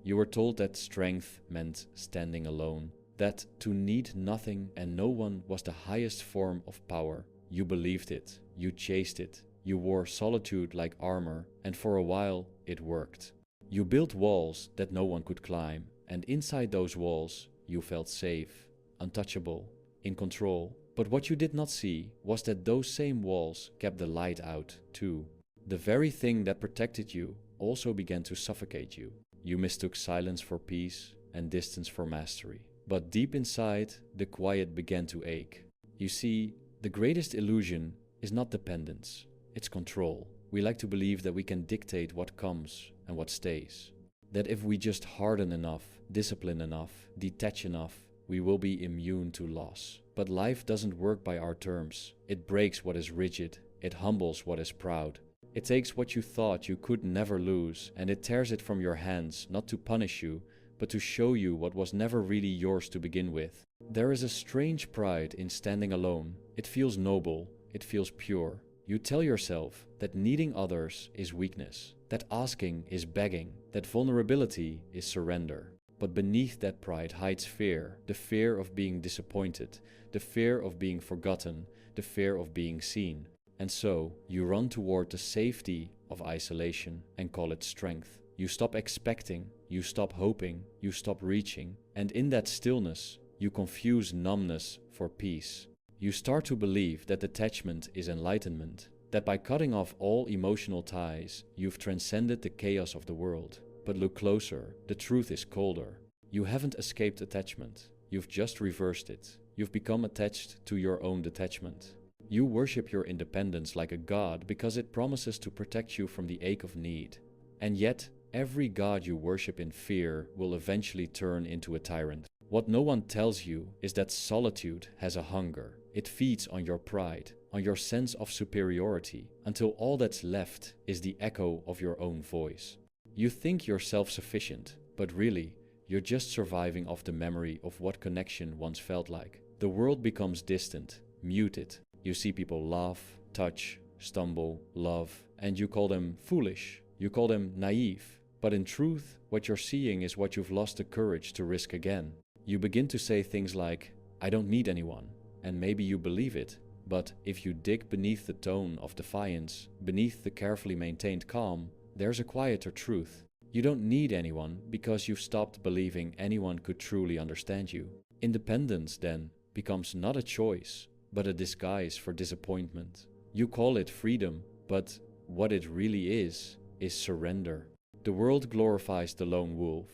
You were told that strength meant standing alone, that to need nothing and no one was the highest form of power. You believed it, you chased it, you wore solitude like armor, and for a while it worked. You built walls that no one could climb, and inside those walls you felt safe, untouchable, in control. But what you did not see was that those same walls kept the light out too. The very thing that protected you also began to suffocate you. You mistook silence for peace and distance for mastery. But deep inside, the quiet began to ache. You see, the greatest illusion is not dependence, it's control. We like to believe that we can dictate what comes and what stays. That if we just harden enough, discipline enough, detach enough, we will be immune to loss. But life doesn't work by our terms. It breaks what is rigid, it humbles what is proud. It takes what you thought you could never lose, and it tears it from your hands, not to punish you, but to show you what was never really yours to begin with. There is a strange pride in standing alone. It feels noble, it feels pure. You tell yourself that needing others is weakness, that asking is begging, that vulnerability is surrender. But beneath that pride hides fear, the fear of being disappointed, the fear of being forgotten, the fear of being seen. And so, you run toward the safety of isolation and call it strength. You stop expecting, you stop hoping, you stop reaching, and in that stillness, you confuse numbness for peace. You start to believe that detachment is enlightenment, that by cutting off all emotional ties, you've transcended the chaos of the world. But look closer, the truth is colder. You haven't escaped attachment, you've just reversed it. You've become attached to your own detachment. You worship your independence like a god because it promises to protect you from the ache of need. And yet, every god you worship in fear will eventually turn into a tyrant. What no one tells you is that solitude has a hunger. It feeds on your pride, on your sense of superiority, until all that's left is the echo of your own voice. You think you're self-sufficient, but really, you're just surviving off the memory of what connection once felt like. The world becomes distant, muted. You see people laugh, touch, stumble, love, and you call them foolish. You call them naive. But in truth, what you're seeing is what you've lost the courage to risk again. You begin to say things like, I don't need anyone. And maybe you believe it. But if you dig beneath the tone of defiance, beneath the carefully maintained calm, there's a quieter truth. You don't need anyone because you've stopped believing anyone could truly understand you. Independence, then, becomes not a choice, but a disguise for disappointment. You call it freedom, but what it really is surrender. The world glorifies the lone wolf.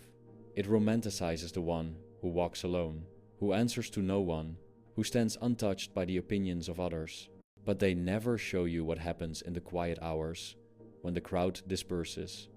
It romanticizes the one who walks alone, who answers to no one, who stands untouched by the opinions of others. But they never show you what happens in the quiet hours, when the crowd disperses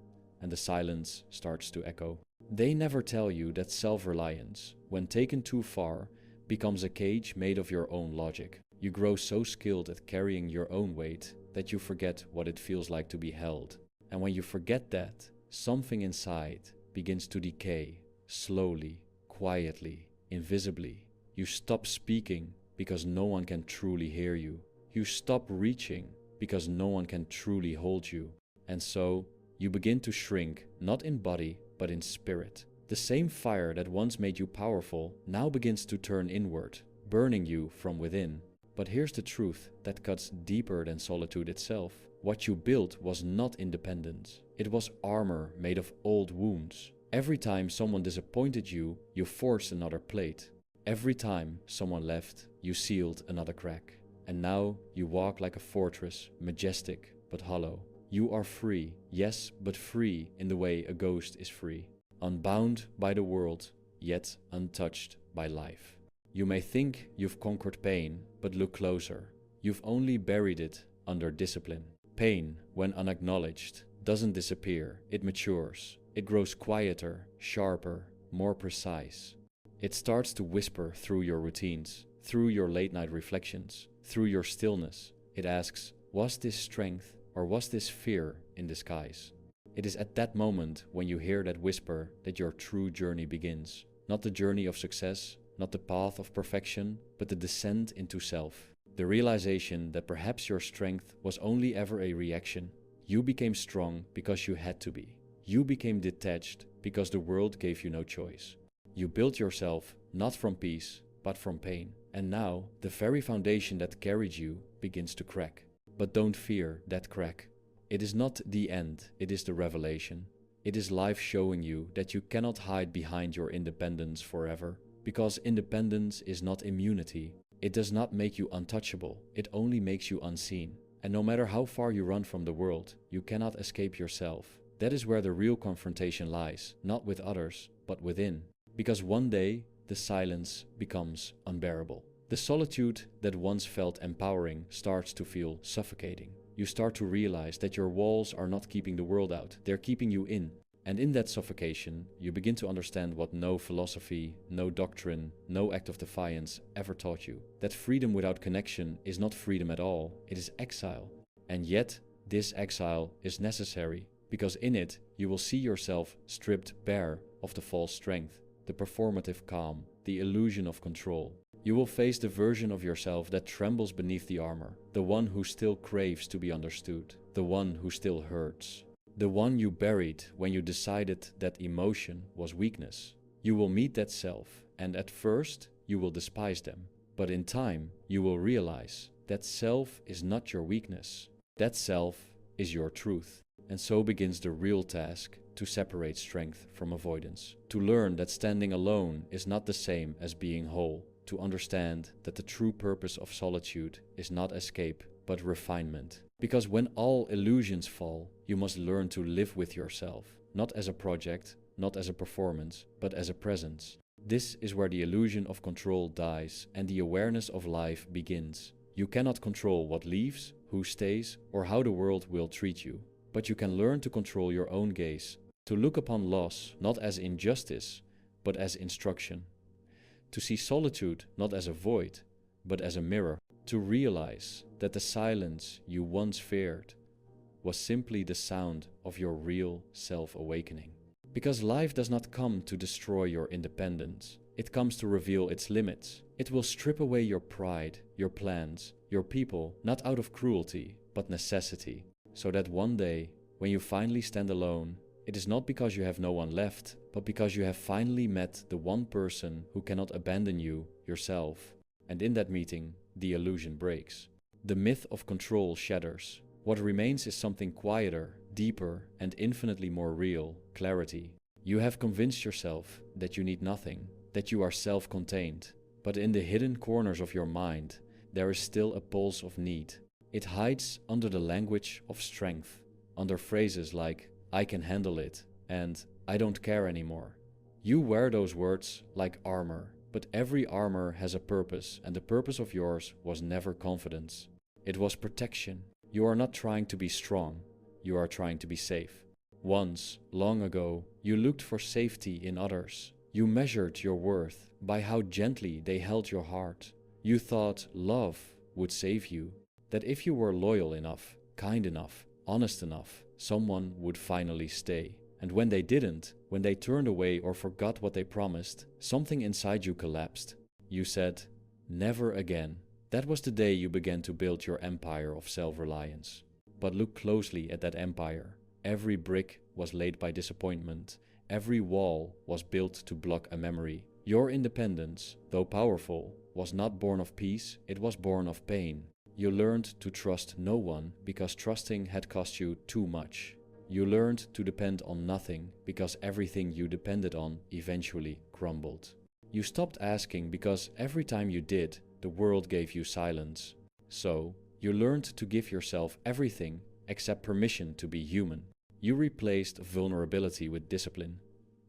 and the silence starts to echo. They never tell you that self-reliance, when taken too far, becomes a cage made of your own logic. You grow so skilled at carrying your own weight that you forget what it feels like to be held. And when you forget that, something inside begins to decay, slowly, quietly, invisibly. You stop speaking because no one can truly hear you. You stop reaching because no one can truly hold you. And so, you begin to shrink, not in body, but in spirit. The same fire that once made you powerful now begins to turn inward, burning you from within. But here's the truth that cuts deeper than solitude itself. What you built was not independence. It was armor made of old wounds. Every time someone disappointed you, you forced another plate. Every time someone left, you sealed another crack. And now you walk like a fortress, majestic but hollow. You are free, yes, but free in the way a ghost is free. Unbound by the world, yet untouched by life. You may think you've conquered pain, but look closer. You've only buried it under discipline. Pain, when unacknowledged, doesn't disappear, it matures. It grows quieter, sharper, more precise. It starts to whisper through your routines, through your late-night reflections, through your stillness. It asks, was this strength or was this fear in disguise? It is at that moment when you hear that whisper that your true journey begins. Not the journey of success, not the path of perfection, but the descent into self. The realization that perhaps your strength was only ever a reaction. You became strong because you had to be. You became detached because the world gave you no choice. You built yourself not from peace, but from pain. And now, the very foundation that carried you begins to crack. But don't fear that crack. It is not the end, it is the revelation. It is life showing you that you cannot hide behind your independence forever, because independence is not immunity. It does not make you untouchable, it only makes you unseen. And no matter how far you run from the world, you cannot escape yourself. That is where the real confrontation lies, not with others, but within. Because one day, the silence becomes unbearable. The solitude that once felt empowering starts to feel suffocating. You start to realize that your walls are not keeping the world out, they're keeping you in. And in that suffocation, you begin to understand what no philosophy, no doctrine, no act of defiance ever taught you. That freedom without connection is not freedom at all, it is exile. And yet, this exile is necessary, because in it, you will see yourself stripped bare of the false strength, the performative calm, the illusion of control. You will face the version of yourself that trembles beneath the armor, the one who still craves to be understood, the one who still hurts, the one you buried when you decided that emotion was weakness. You will meet that self, and at first you will despise them. But in time, you will realize that self is not your weakness. That self is your truth. And so begins the real task to separate strength from avoidance, to learn that standing alone is not the same as being whole, to understand that the true purpose of solitude is not escape, but refinement. Because when all illusions fall, you must learn to live with yourself, not as a project, not as a performance, but as a presence. This is where the illusion of control dies and the awareness of life begins. You cannot control what leaves, who stays, or how the world will treat you. But you can learn to control your own gaze, to look upon loss not as injustice, but as instruction. To see solitude not as a void, but as a mirror. To realize that the silence you once feared was simply the sound of your real self-awakening. Because life does not come to destroy your independence. It comes to reveal its limits. It will strip away your pride, your plans, your people, not out of cruelty, but necessity. So that one day, when you finally stand alone, it is not because you have no one left, but because you have finally met the one person who cannot abandon you, yourself. And in that meeting, the illusion breaks. The myth of control shatters. What remains is something quieter, deeper, and infinitely more real, clarity. You have convinced yourself that you need nothing, that you are self-contained. But in the hidden corners of your mind, there is still a pulse of need. It hides under the language of strength, under phrases like, I can handle it, and I don't care anymore. You wear those words like armor, but every armor has a purpose, and the purpose of yours was never confidence. It was protection. You are not trying to be strong, you are trying to be safe. Once, long ago, you looked for safety in others. You measured your worth by how gently they held your heart. You thought love would save you, that if you were loyal enough, kind enough, honest enough, someone would finally stay. And when they didn't, when they turned away or forgot what they promised, something inside you collapsed. You said, never again. That was the day you began to build your empire of self-reliance. But look closely at that empire. Every brick was laid by disappointment. Every wall was built to block a memory. Your independence, though powerful, was not born of peace, it was born of pain. You learned to trust no one because trusting had cost you too much. You learned to depend on nothing because everything you depended on eventually crumbled. You stopped asking because every time you did, the world gave you silence. So, you learned to give yourself everything except permission to be human. You replaced vulnerability with discipline.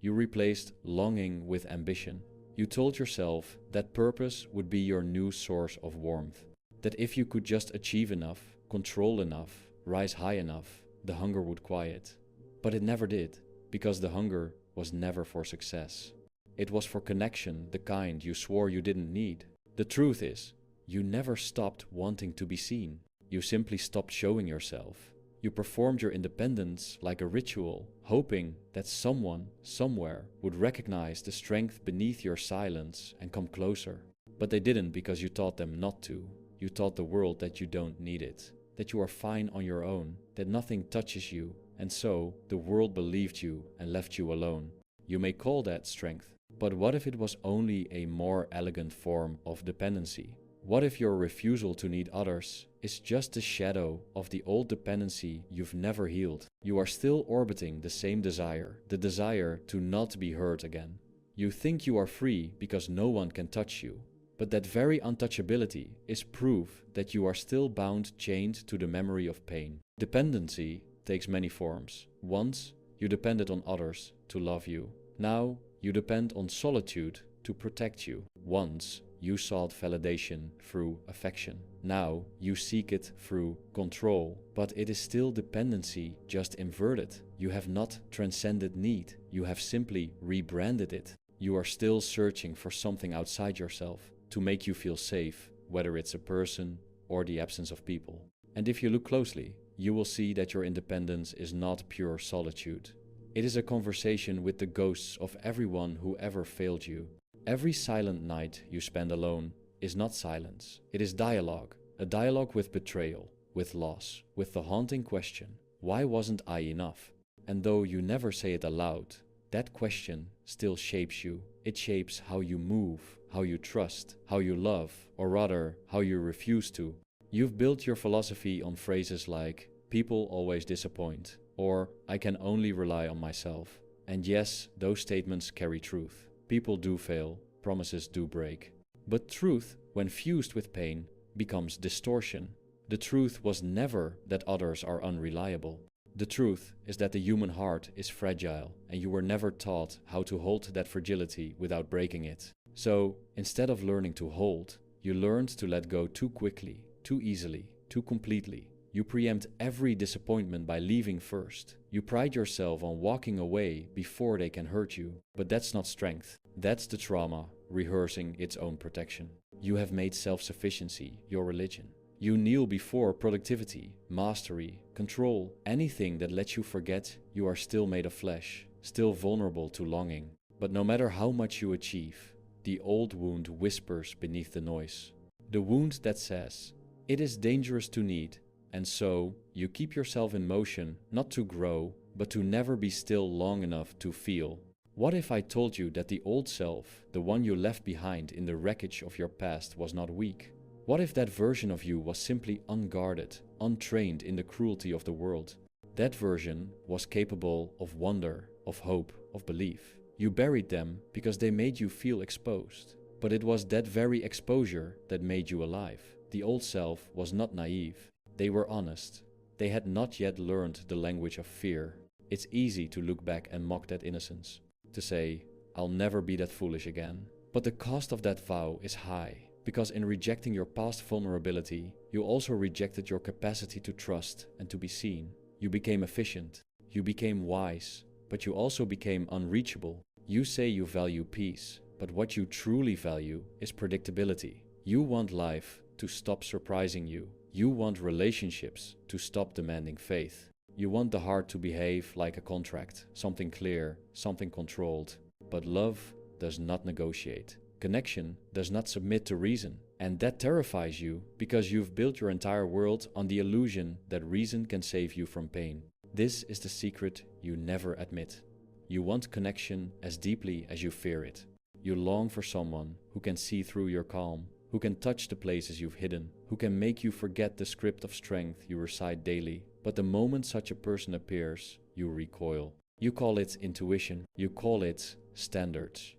You replaced longing with ambition. You told yourself that purpose would be your new source of warmth. That if you could just achieve enough, control enough, rise high enough, the hunger would quiet. But it never did, because the hunger was never for success. It was for connection, the kind you swore you didn't need. The truth is, you never stopped wanting to be seen. You simply stopped showing yourself. You performed your independence like a ritual, hoping that someone, somewhere, would recognize the strength beneath your silence and come closer. But they didn't because you taught them not to. You taught the world that you don't need it, that you are fine on your own, that nothing touches you, and so the world believed you and left you alone. You may call that strength. But what if it was only a more elegant form of dependency? What if your refusal to need others is just a shadow of the old dependency you've never healed? You are still orbiting the same desire, the desire to not be hurt again. You think you are free because no one can touch you, but that very untouchability is proof that you are still bound, chained to the memory of pain. Dependency takes many forms. Once, you depended on others to love you. Now, you depend on solitude to protect you. Once, you sought validation through affection. Now, you seek it through control. But it is still dependency, just inverted. You have not transcended need. You have simply rebranded it. You are still searching for something outside yourself to make you feel safe, whether it's a person or the absence of people. And if you look closely, you will see that your independence is not pure solitude. It is a conversation with the ghosts of everyone who ever failed you. Every silent night you spend alone is not silence. It is dialogue, a dialogue with betrayal, with loss, with the haunting question, why wasn't I enough? And though you never say it aloud, that question still shapes you. It shapes how you move, how you trust, how you love, or rather, how you refuse to. You've built your philosophy on phrases like, people always disappoint, or I can only rely on myself. And yes, those statements carry truth. People do fail, promises do break. But truth, when fused with pain, becomes distortion. The truth was never that others are unreliable. The truth is that the human heart is fragile, and you were never taught how to hold that fragility without breaking it. So, instead of learning to hold, you learned to let go too quickly, too easily, too completely. You preempt every disappointment by leaving first. You pride yourself on walking away before they can hurt you. But that's not strength. That's the trauma rehearsing its own protection. You have made self-sufficiency your religion. You kneel before productivity, mastery, control, anything that lets you forget you are still made of flesh, still vulnerable to longing. But no matter how much you achieve, the old wound whispers beneath the noise. The wound that says, it is dangerous to need, and so you keep yourself in motion, not to grow, but to never be still long enough to feel. What if I told you that the old self, the one you left behind in the wreckage of your past, was not weak? What if that version of you was simply unguarded, untrained in the cruelty of the world? That version was capable of wonder, of hope, of belief. You buried them because they made you feel exposed. But it was that very exposure that made you alive. The old self was not naive. They were honest. They had not yet learned the language of fear. It's easy to look back and mock that innocence, to say, I'll never be that foolish again. But the cost of that vow is high, because in rejecting your past vulnerability, you also rejected your capacity to trust and to be seen. You became efficient, you became wise, but you also became unreachable. You say you value peace, but what you truly value is predictability. You want life to stop surprising you. You want relationships to stop demanding faith. You want the heart to behave like a contract, something clear, something controlled. But love does not negotiate. Connection does not submit to reason. And that terrifies you because you've built your entire world on the illusion that reason can save you from pain. This is the secret you never admit. You want connection as deeply as you fear it. You long for someone who can see through your calm, who can touch the places you've hidden, who can make you forget the script of strength you recite daily. But the moment such a person appears, you recoil. You call it intuition, you call it standards.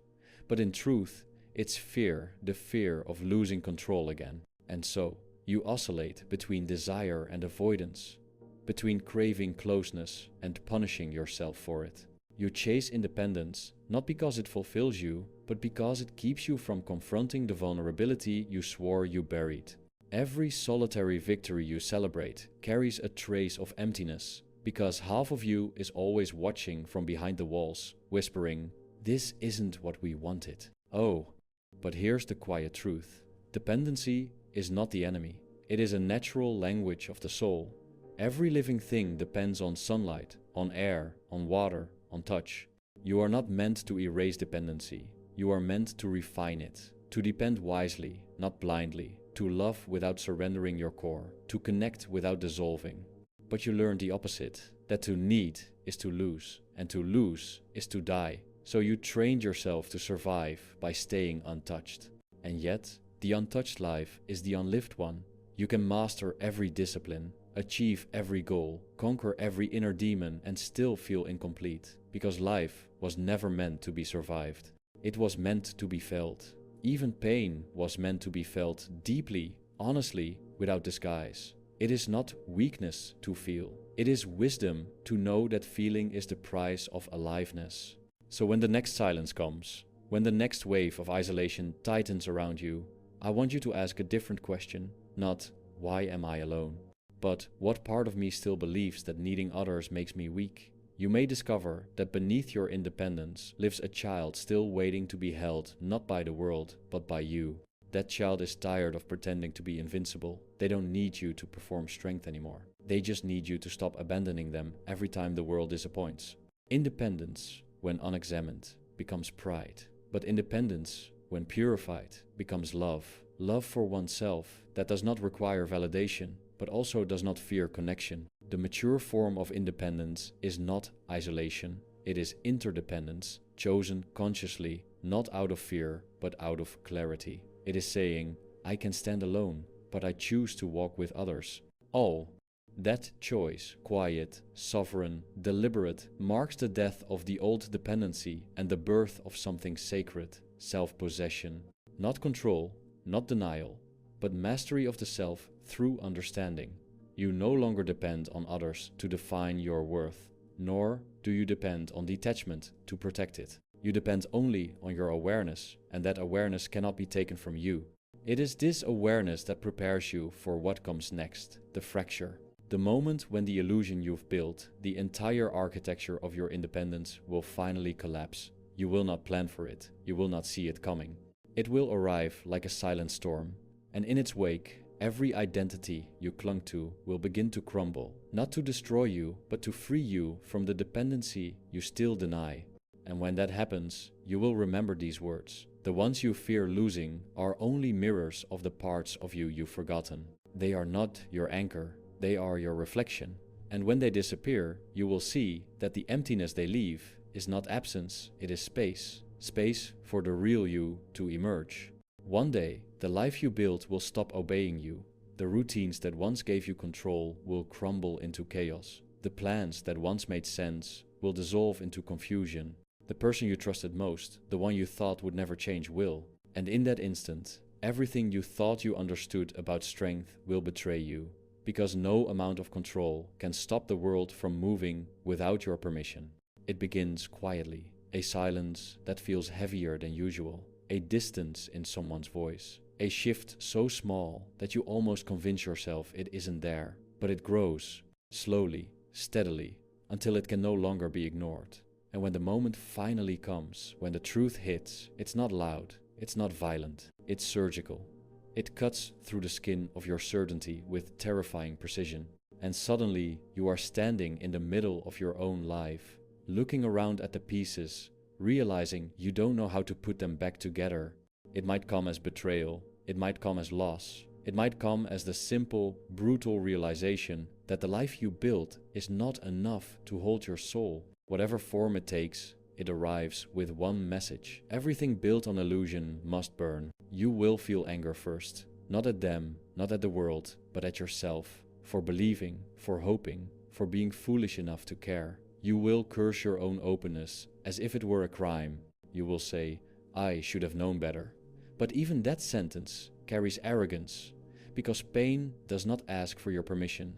But in truth, it's fear, the fear of losing control again. And so, you oscillate between desire and avoidance, between craving closeness and punishing yourself for it. You chase independence, not because it fulfills you, but because it keeps you from confronting the vulnerability you swore you buried. Every solitary victory you celebrate carries a trace of emptiness, because half of you is always watching from behind the walls, whispering, "This isn't what we wanted." Oh, but here's the quiet truth. Dependency is not the enemy. It is a natural language of the soul. Every living thing depends on sunlight, on air, on water, on touch. You are not meant to erase dependency. You are meant to refine it, to depend wisely, not blindly, to love without surrendering your core, to connect without dissolving. But you learn the opposite, that to need is to lose, and to lose is to die. So you trained yourself to survive by staying untouched. And yet, the untouched life is the unlived one. You can master every discipline, achieve every goal, conquer every inner demon and still feel incomplete, because life was never meant to be survived. It was meant to be felt. Even pain was meant to be felt deeply, honestly, without disguise. It is not weakness to feel. It is wisdom to know that feeling is the price of aliveness. So when the next silence comes, when the next wave of isolation tightens around you, I want you to ask a different question, not why am I alone, but what part of me still believes that needing others makes me weak? You may discover that beneath your independence lives a child still waiting to be held not by the world, but by you. That child is tired of pretending to be invincible. They don't need you to perform strength anymore. They just need you to stop abandoning them every time the world disappoints. Independence, when unexamined, becomes pride. But independence, when purified, becomes love. Love for oneself that does not require validation, but also does not fear connection. The mature form of independence is not isolation. It is interdependence, chosen consciously, not out of fear, but out of clarity. It is saying, I can stand alone, but I choose to walk with others. All. That choice, quiet, sovereign, deliberate, marks the death of the old dependency and the birth of something sacred, self-possession. Not control, not denial, but mastery of the self through understanding. You no longer depend on others to define your worth, nor do you depend on detachment to protect it. You depend only on your awareness, and that awareness cannot be taken from you. It is this awareness that prepares you for what comes next, the fracture. The moment when the illusion you've built, the entire architecture of your independence, will finally collapse. You will not plan for it. You will not see it coming. It will arrive like a silent storm, and in its wake, every identity you clung to will begin to crumble, not to destroy you, but to free you from the dependency you still deny. And when that happens, you will remember these words. The ones you fear losing are only mirrors of the parts of you you've forgotten. They are not your anchor. They are your reflection. And when they disappear, you will see that the emptiness they leave is not absence, it is space. Space for the real you to emerge. One day, the life you built will stop obeying you. The routines that once gave you control will crumble into chaos. The plans that once made sense will dissolve into confusion. The person you trusted most, the one you thought would never change, will. And in that instant, everything you thought you understood about strength will betray you. Because no amount of control can stop the world from moving without your permission. It begins quietly, a silence that feels heavier than usual, a distance in someone's voice, a shift so small that you almost convince yourself it isn't there, but it grows, slowly, steadily, until it can no longer be ignored. And when the moment finally comes, when the truth hits, it's not loud, it's not violent, it's surgical. It cuts through the skin of your certainty with terrifying precision. And suddenly you are standing in the middle of your own life, looking around at the pieces, realizing you don't know how to put them back together. It might come as betrayal, it might come as loss, it might come as the simple, brutal realization that the life you built is not enough to hold your soul. Whatever form it takes, it arrives with one message. Everything built on illusion must burn. You will feel anger first, not at them, not at the world, but at yourself, for believing, for hoping, for being foolish enough to care. You will curse your own openness as if it were a crime. You will say, I should have known better. But even that sentence carries arrogance, because pain does not ask for your permission.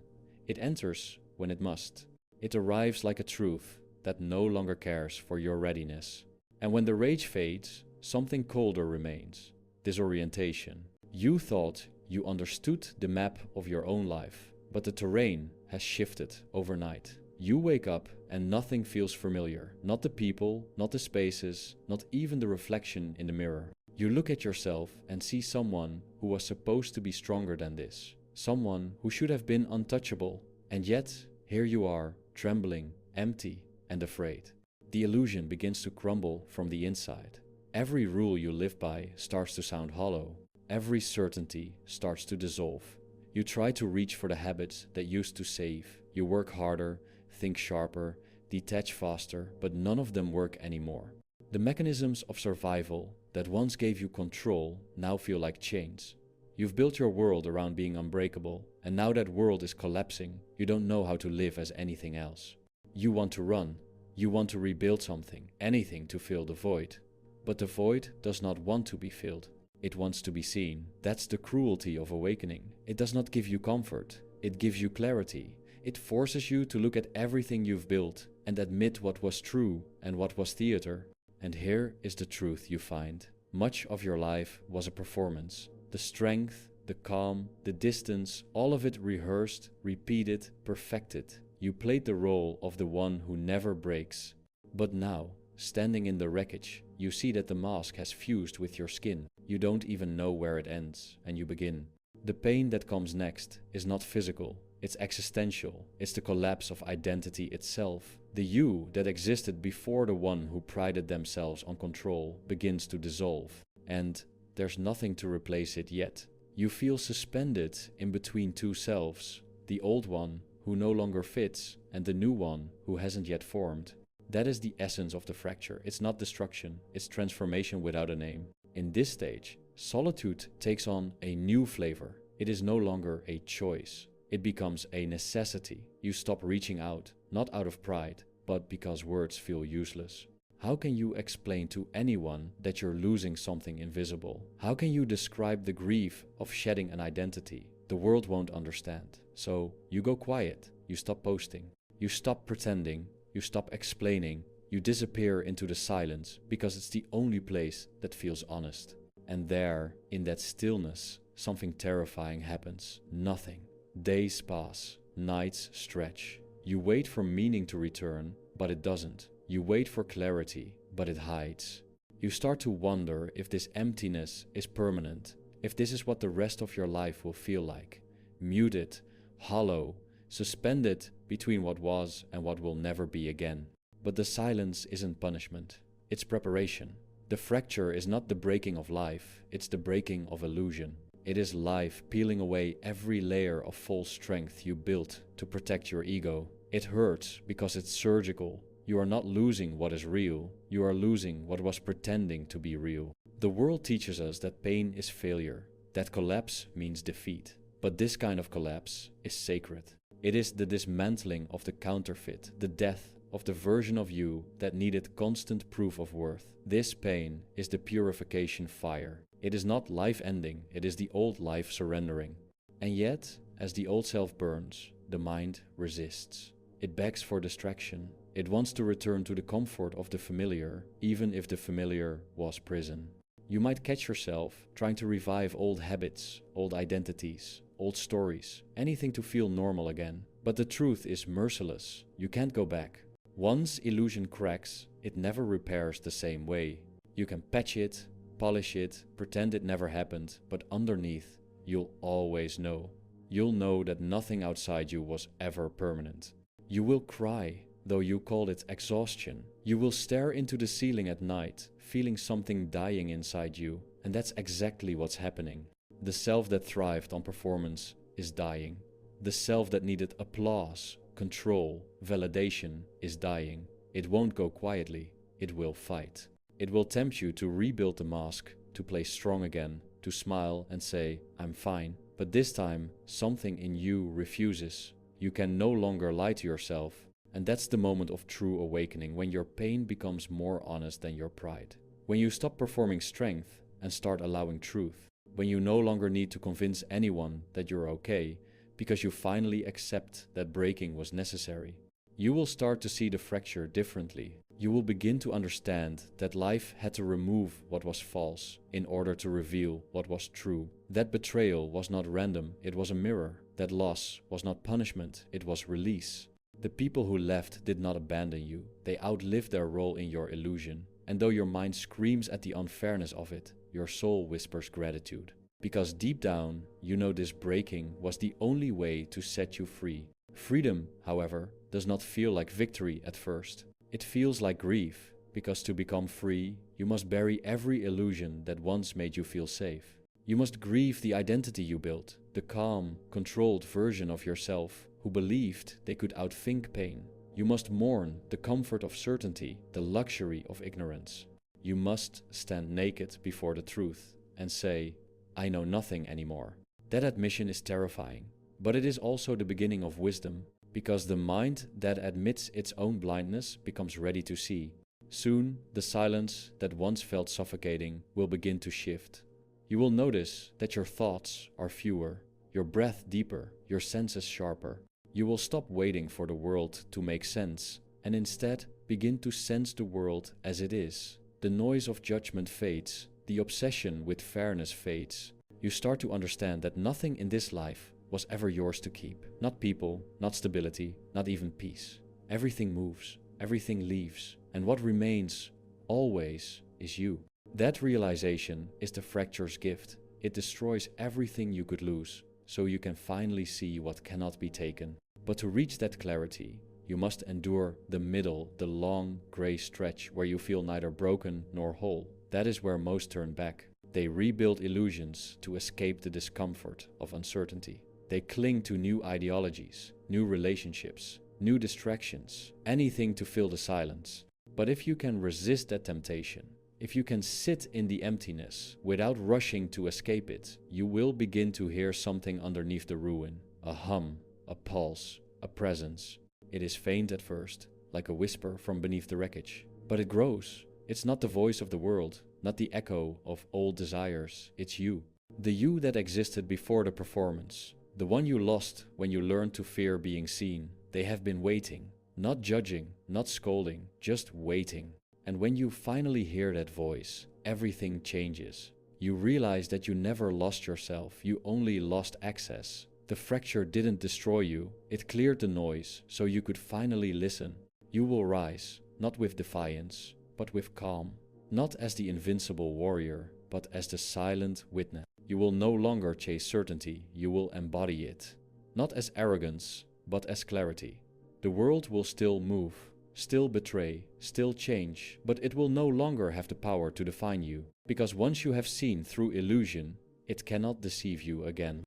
It enters when it must. It arrives like a truth that no longer cares for your readiness. And when the rage fades, something colder remains: disorientation. You thought you understood the map of your own life, but the terrain has shifted overnight. You wake up and nothing feels familiar. Not the people, not the spaces, not even the reflection in the mirror. You look at yourself and see someone who was supposed to be stronger than this. Someone who should have been untouchable. And yet, here you are, trembling, empty, and afraid. The illusion begins to crumble from the inside. Every rule you live by starts to sound hollow. Every certainty starts to dissolve. You try to reach for the habits that used to save. You work harder, think sharper, detach faster, but none of them work anymore. The mechanisms of survival that once gave you control now feel like chains. You've built your world around being unbreakable, and now that world is collapsing, you don't know how to live as anything else. You want to run. You want to rebuild something, anything to fill the void. But the void does not want to be filled. It wants to be seen. That's the cruelty of awakening. It does not give you comfort. It gives you clarity. It forces you to look at everything you've built and admit what was true and what was theater. And here is the truth you find. Much of your life was a performance. The strength, the calm, the distance, all of it rehearsed, repeated, perfected. You played the role of the one who never breaks. But now, standing in the wreckage, you see that the mask has fused with your skin. You don't even know where it ends, and you begin. The pain that comes next is not physical, it's existential. It's the collapse of identity itself. The you that existed before the one who prided themselves on control begins to dissolve. And there's nothing to replace it yet. You feel suspended in between two selves, the old one who no longer fits and the new one who hasn't yet formed. That is the essence of the fracture. It's not destruction, it's transformation without a name. In this stage, solitude takes on a new flavor. It is no longer a choice. It becomes a necessity. You stop reaching out, not out of pride, but because words feel useless. How can you explain to anyone that you're losing something invisible? How can you describe the grief of shedding an identity? The world won't understand. So you go quiet, you stop posting, you stop pretending, you stop explaining, you disappear into the silence because it's the only place that feels honest. And there, in that stillness, something terrifying happens. Nothing. Days pass, nights stretch. You wait for meaning to return, but it doesn't. You wait for clarity, but it hides. You start to wonder if this emptiness is permanent, if this is what the rest of your life will feel like. Muted, hollow, suspended between what was and what will never be again. But the silence isn't punishment, it's preparation. The fracture is not the breaking of life, it's the breaking of illusion. It is life peeling away every layer of false strength you built to protect your ego. It hurts because it's surgical. You are not losing what is real, you are losing what was pretending to be real. The world teaches us that pain is failure, that collapse means defeat. But this kind of collapse is sacred. It is the dismantling of the counterfeit, the death of the version of you that needed constant proof of worth. This pain is the purification fire. It is not life ending, it is the old life surrendering. And yet, as the old self burns, the mind resists. It begs for distraction. It wants to return to the comfort of the familiar, even if the familiar was prison. You might catch yourself trying to revive old habits, old identities, old stories, anything to feel normal again. But the truth is merciless. You can't go back. Once illusion cracks, it never repairs the same way. You can patch it, polish it, pretend it never happened, but underneath, you'll always know. You'll know that nothing outside you was ever permanent. You will cry, though you call it exhaustion. You will stare into the ceiling at night, feeling something dying inside you, and that's exactly what's happening. The self that thrived on performance is dying. The self that needed applause, control, validation is dying. It won't go quietly, it will fight. It will tempt you to rebuild the mask, to play strong again, to smile and say, I'm fine. But this time, something in you refuses. You can no longer lie to yourself. And that's the moment of true awakening, when your pain becomes more honest than your pride. When you stop performing strength and start allowing truth. When you no longer need to convince anyone that you're okay, because you finally accept that breaking was necessary. You will start to see the fracture differently. You will begin to understand that life had to remove what was false in order to reveal what was true. That betrayal was not random, it was a mirror. That loss was not punishment, it was release. The people who left did not abandon you. They outlived their role in your illusion. And though your mind screams at the unfairness of it, your soul whispers gratitude. Because deep down, you know this breaking was the only way to set you free. Freedom, however, does not feel like victory at first. It feels like grief, because to become free, you must bury every illusion that once made you feel safe. You must grieve the identity you built, the calm, controlled version of yourself who believed they could outthink pain. You must mourn the comfort of certainty, the luxury of ignorance. You must stand naked before the truth and say, I know nothing anymore. That admission is terrifying, but it is also the beginning of wisdom, because the mind that admits its own blindness becomes ready to see. Soon, the silence that once felt suffocating will begin to shift. You will notice that your thoughts are fewer, your breath deeper, your senses sharper. You will stop waiting for the world to make sense, and instead begin to sense the world as it is. The noise of judgment fades, the obsession with fairness fades. You start to understand that nothing in this life was ever yours to keep. Not people, not stability, not even peace. Everything moves, everything leaves, and what remains always is you. That realization is the fracture's gift. It destroys everything you could lose, so you can finally see what cannot be taken. But to reach that clarity, you must endure the middle, the long, gray stretch where you feel neither broken nor whole. That is where most turn back. They rebuild illusions to escape the discomfort of uncertainty. They cling to new ideologies, new relationships, new distractions, anything to fill the silence. But if you can resist that temptation, if you can sit in the emptiness without rushing to escape it, you will begin to hear something underneath the ruin. A hum, a pulse, a presence. It is faint at first, like a whisper from beneath the wreckage. But it grows. It's not the voice of the world, not the echo of old desires. It's you. The you that existed before the performance. The one you lost when you learned to fear being seen. They have been waiting, not judging, not scolding, just waiting. And when you finally hear that voice, everything changes. You realize that you never lost yourself, you only lost access. The fracture didn't destroy you, it cleared the noise so you could finally listen. You will rise, not with defiance, but with calm. Not as the invincible warrior, but as the silent witness. You will no longer chase certainty, you will embody it. Not as arrogance, but as clarity. The world will still move, still betray, still change, but it will no longer have the power to define you. Because once you have seen through illusion, it cannot deceive you again.